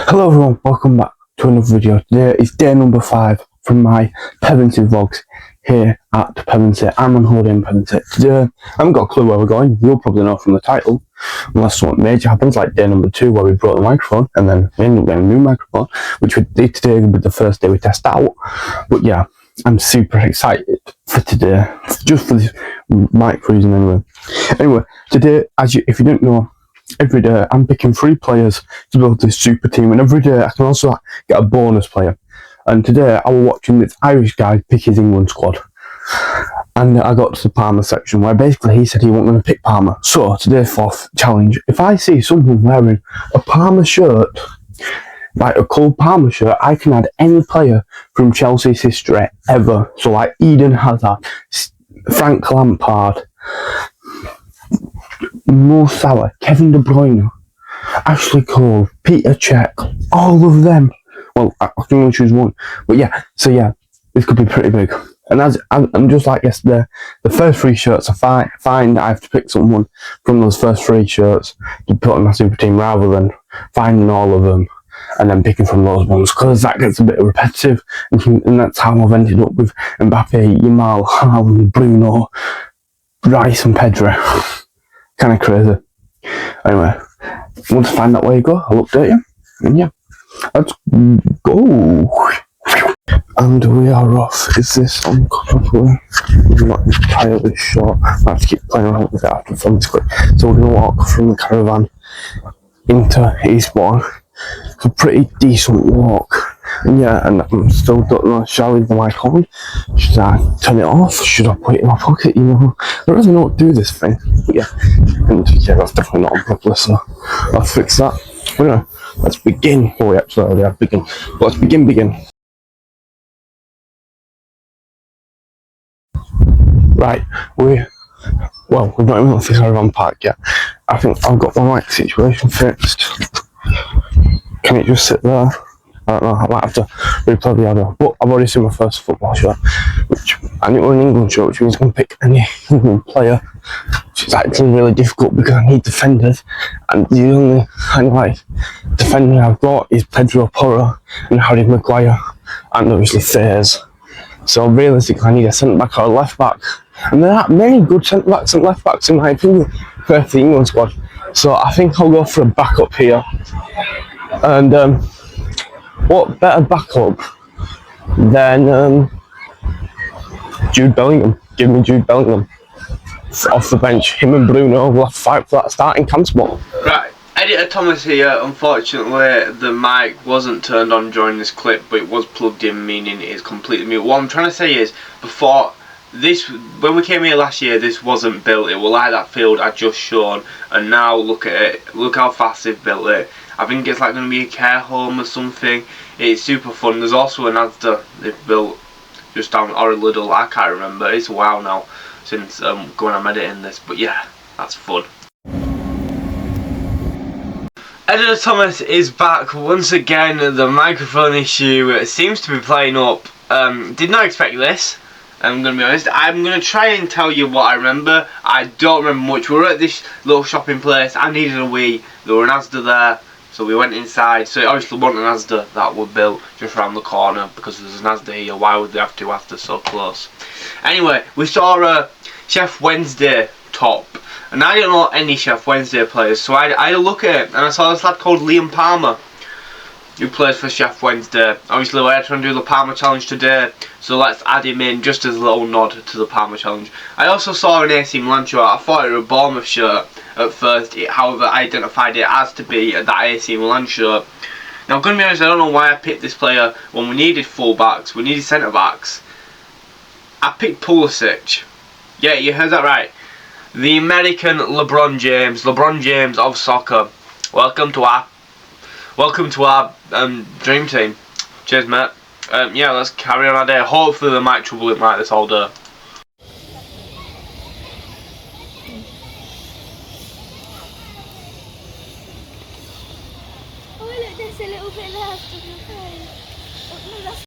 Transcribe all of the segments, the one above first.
Hello everyone, welcome back to another video. Today is day number 5 from my Pevensey vlogs here at Pevensey. I'm on holiday in Pevensey. Today, I haven't got a clue where we're going. You'll probably know from the title, unless something major happens, like day number 2 where we brought the microphone and then we ended up getting a new microphone, which we did today with the first day we test out. But yeah, I'm super excited for today, just for this mic reason anyway. Anyway, today, if you didn't know, every day I'm picking 3 players to build this super team, and every day I can also get a bonus player. And today I was watching this Irish guy pick his England squad, and I got to the Palmer section where basically he said he wasn't going to pick Palmer. So today's 4th challenge: if I see someone wearing a Palmer shirt, like a cold Palmer shirt, I can add any player from Chelsea's history ever. So like Eden Hazard, Frank Lampard, Mo Salah, Kevin De Bruyne, Ashley Cole, Peter Cech, all of them. Well, I can only choose one, but yeah. So yeah, this could be pretty big. And as I'm just like yesterday, the first 3 shirts are fine. I have to pick someone from those first 3 shirts to put in my super team, rather than finding all of them and then picking from those ones, because that gets a bit repetitive. And that's how I've ended up with Mbappe, Yamal, Haaland, Bruno, Rice, and Pedro. Kind of crazy. Anyway, once I find out where you go, I'll update you. And yeah, let's go. And we are off. Is this on properly? I'm not entirely sure. I have to keep playing around with it after film this clip. So we're going to walk from the caravan into Eastbourne. It's a pretty decent walk. And yeah, and I'm still don't know, should I leave the mic on? Should I turn it off? Should I put it in my pocket? You know, I don't really know what to do with this thing. But yeah, and yeah, that's definitely not on properly, so I'll fix that. But anyway, let's begin. Oh yeah, sorry, I already have begin. But let's begin. Right, we've not even left the caravan park yet. I think I've got my mic situation fixed. Can it just sit there? I don't know, I might have to replay the audio. But I've already seen my first football shirt, and it was an England shirt, which means I can pick any England player, which is actually really difficult because I need defenders, and the only kind of like defender I've got is Pedro Porro and Harry Maguire, and obviously Fares. So realistically I need a centre back or a left back, and there aren't many good centre backs and left backs in my opinion for the England squad. So I think I'll go for a backup here. And what better backup than Jude Bellingham? Give me Jude Bellingham off the bench. Him and Bruno will have to fight for that starting camp spot. Right, Editor Thomas here. Unfortunately, the mic wasn't turned on during this clip, but it was plugged in, meaning it's completely mute. What I'm trying to say is, before this, when we came here last year, this wasn't built. It was like that field I just shown, and now look at it. Look how fast they've built it. I think it's like going to be a care home or something. It's super fun. There's also an Asda they've built just down, or a little, I can't remember. It's a while now since going on editing this, but yeah, that's fun. Editor Thomas is back once again. The microphone issue seems to be playing up. Did not expect this. I'm going to be honest. I'm going to try and tell you what I remember. I don't remember much. We were at this little shopping place. I needed a wee. There were an Asda there. So we went inside. So it obviously wasn't an Asda that were built just around the corner, because there's an Asda here. Why would they have 2 Asda so close? Anyway, we saw a Chef Wednesday top. And I don't know any Chef Wednesday players. So I had a look at it, and I saw this lad called Liam Palmer, who plays for Chef Wednesday. Obviously we're trying to do the Palmer challenge today, so let's add him in just as a little nod to the Palmer challenge. I also saw an AC Milan shirt. I thought it was a Bournemouth shirt at first, however I identified it as to be that AC Milan shirt. Now I'm going to be honest, I don't know why I picked this player when we needed full backs, we needed centre backs. I picked Pulisic. Yeah, you heard that right. The American LeBron James of soccer. Welcome to our dream team. Cheers, mate. Yeah, let's carry on our day. Hopefully the mic trouble isn't like this all day. Oh look, there's a little bit left of your face. Oh, no, that's...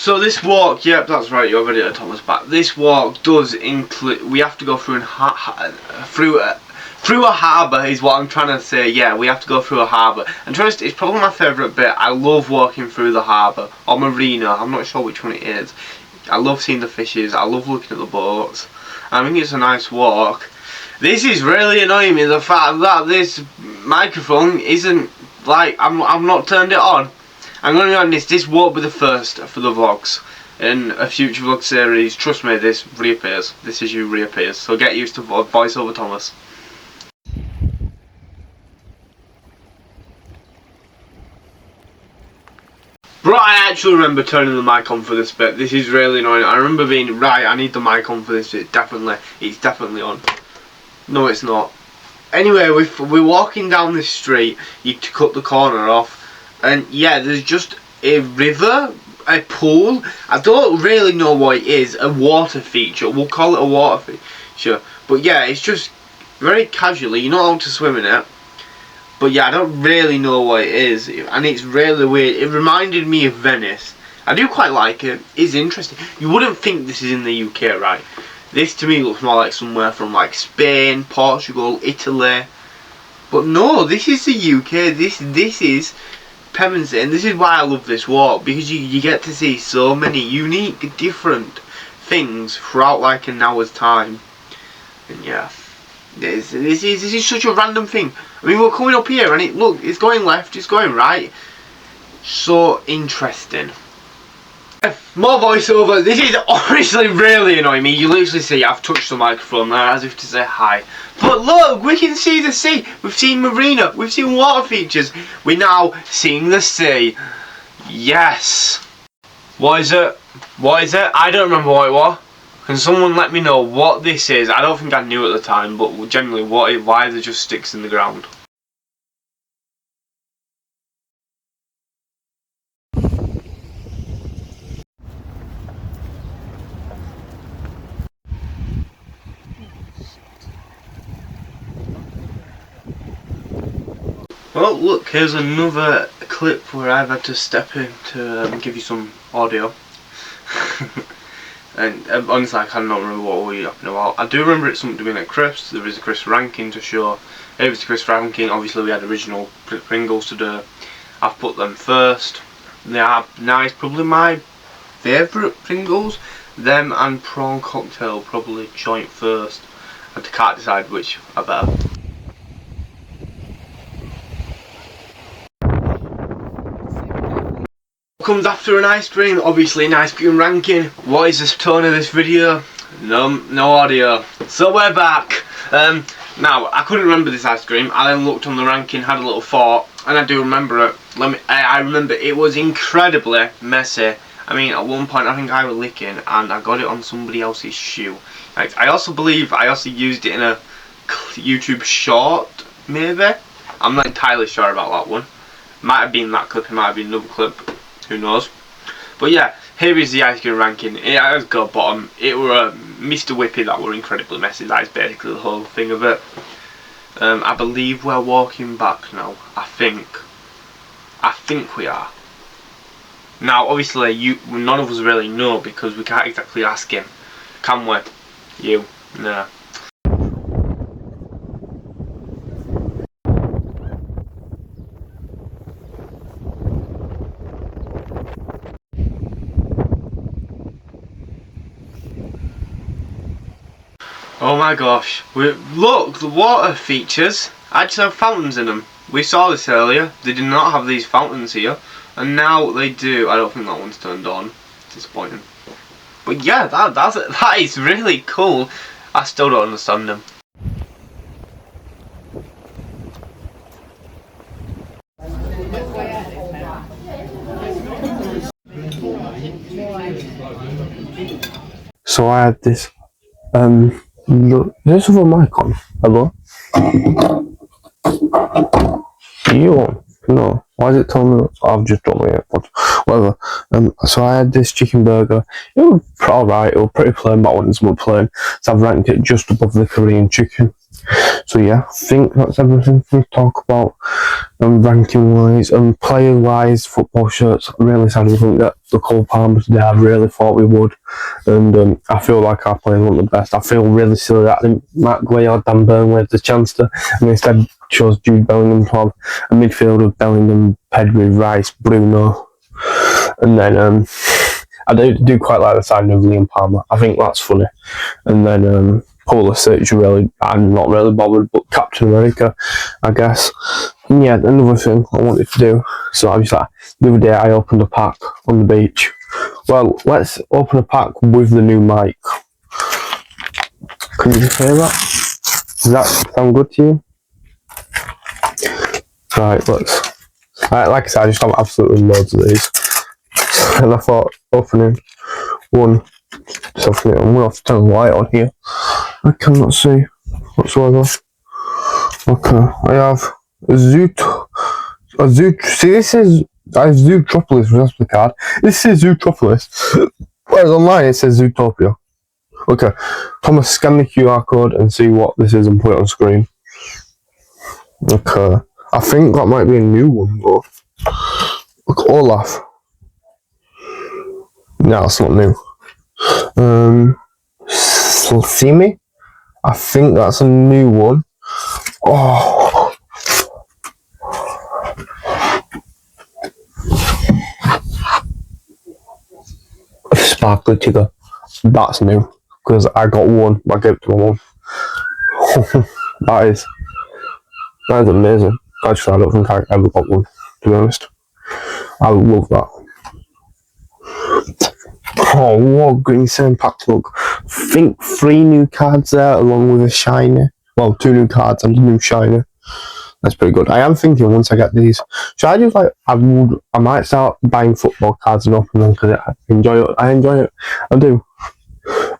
So this walk, yep, that's right, you already heard Thomas back. This walk does include, we have to go through through a harbour is what I'm trying to say. Yeah, we have to go through a harbour. And trust, it's probably my favourite bit. I love walking through the harbour, or marina, I'm not sure which one it is. I love seeing the fishes, I love looking at the boats. I think it's a nice walk. This is really annoying me, the fact that this microphone isn't, like, I've not turned it on. I'm going to be honest, this won't be the first for the vlogs. In a future vlog series, trust me, this reappears. This issue reappears. So get used to voiceover Thomas. Right, I actually remember turning the mic on for this bit. This is really annoying. I remember being, right, I need the mic on for this. It's definitely on. No, it's not. Anyway, we're walking down this street. You cut the corner off. And yeah, there's just a river, a pool. I don't really know what it is. A water feature. We'll call it a water feature. But yeah, it's just very casually. You're not allowed to swim in it. But yeah, I don't really know what it is. And it's really weird. It reminded me of Venice. I do quite like it. It's interesting. You wouldn't think this is in the UK, right? This to me looks more like somewhere from like Spain, Portugal, Italy. But no, this is the UK. This is Pevensey, and this is why I love this walk, because you get to see so many unique, different things throughout like an hour's time. And yeah, this is such a random thing. I mean, we're coming up here, and look, it's going left, it's going right. So interesting. More voiceover. This is honestly really annoying me. You literally see I've touched the microphone there as if to say hi. But look, we can see the sea. We've seen marina. We've seen water features. We're now seeing the sea. Yes. What is it? What is it? I don't remember what it was. Can someone let me know what this is? I don't think I knew at the time, but generally, why are there just sticks in the ground? Well, look, here's another clip where I've had to step in to give you some audio. And honestly, I cannot remember what we were talking about. I do remember it's something doing at crisps. There is a crisp ranking to show. It was a crisp ranking. Obviously, we had original Pringles to do. I've put them first. They are nice. Probably my favourite Pringles. Them and prawn cocktail probably joint first. I can't decide which are better. Comes after an ice cream, obviously an ice cream ranking. What is the tone of this video? No audio. So we're back. Now I couldn't remember this ice cream. I then looked on the ranking, had a little thought, and I do remember it. I remember it was incredibly messy. I mean, at one point I think I was licking and I got it on somebody else's shoe. Like, I also believe I also used it in a YouTube short, maybe. I'm not entirely sure about that one. Might have been that clip, it might have been another clip. Who knows? But yeah, here is the ice cream ranking. It has got bottom. It were Mr. Whippy that were incredibly messy. That is basically the whole thing of it. I believe we're walking back now. I think we are. Now, obviously, none of us really know because we can't exactly ask him, can we? You? No. Oh my gosh, look, the water features actually have fountains in them. We saw this earlier, they did not have these fountains here, and now they do. I don't think that one's turned on, disappointing. But yeah, that is really cool. I still don't understand them. So I had this, look, there's a mic on. Hello? Are you on? No. Why is it telling me? I've just dropped my AirPods. Whatever. So I had this chicken burger. It was alright. It was pretty plain, but I wanted something plain. So I've ranked it just above the Korean chicken. So yeah, I think that's everything we talk about. Ranking wise and player wise, football shirts. I'm really sad we couldn't get the Cole Palmer today. I really thought we would, and I feel like our players weren't the best. I feel really silly that Matt Guay or Dan Burn had the chance to, and instead chose Jude Bellingham to have a midfield of Bellingham, Pedri, Rice, Bruno, and then I do quite like the signing of Liam Palmer. I think that's funny, and then. Pulisic, really, I'm not really bothered, but Captain America, I guess. And yeah, another thing I wanted to do. So obviously, the other day I opened a pack on the beach. Well, let's open a pack with the new mic. Can you hear that? Does that sound good to you? Right, like I said, I just have absolutely loads of these. And I thought opening one, just opening it. I'm going to have to turn the light on here. I cannot see whatsoever. Okay, I have a Zoot. See, this is Zootropolis. That's the card. This is Zootropolis. Whereas online it says Zootopia. Okay, Thomas, scan the QR code and see what this is and put it on screen. Okay, I think that might be a new one though. Look, Olaf. No, it's not new. Slimy? I think that's a new one. Oh. Sparkly Tigger. That's new. Because I got one. I gave it to my mum. That is amazing. Actually, I don't think I ever got one, to be honest. I love that. Oh, what green same pack look. I think 3 new cards there along with a shiny. Well, 2 new cards and a new shiny. That's pretty good. I am thinking once I get these, should I just like I might start buying football cards and open them because I enjoy it. I do.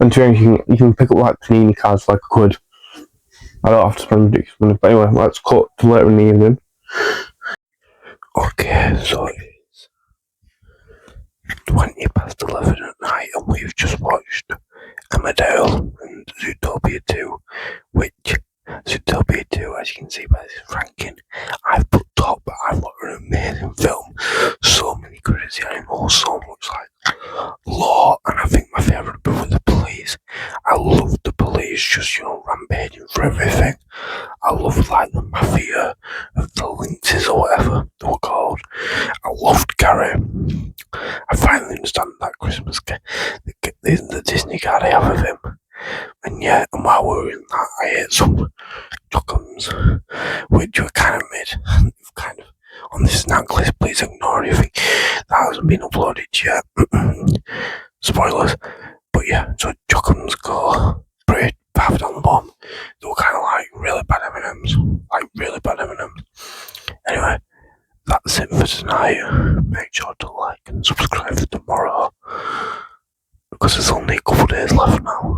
And to you can pick up like panini cards for like £1. I don't have to spend ridiculous money. But anyway, let's cut to later in the evening. Okay, so it's 11:20 at night and we've just watched Emmerdale and Zootopia 2, which Zootopia 2, as you can see by this ranking, I've put top, but I thought it was an amazing film. So many crazy animals, so much like law, and I think my favourite bit was the police. I loved the police just, rampaging for everything. I loved like the mafia of the lynxes or whatever they were called. I loved Gary. I finally understand that Christmas the Disney card I have of him. And yeah, and while we were in that, I ate some chockums, which were kind of made on this snack list. Please ignore anything that hasn't been uploaded yet. Spoilers. But yeah, so chockums go pretty bad on the bottom. They were kind of like really bad M&Ms. Anyway, that's it for tonight. Make sure to like and subscribe for tomorrow, because there's only a couple of days left now.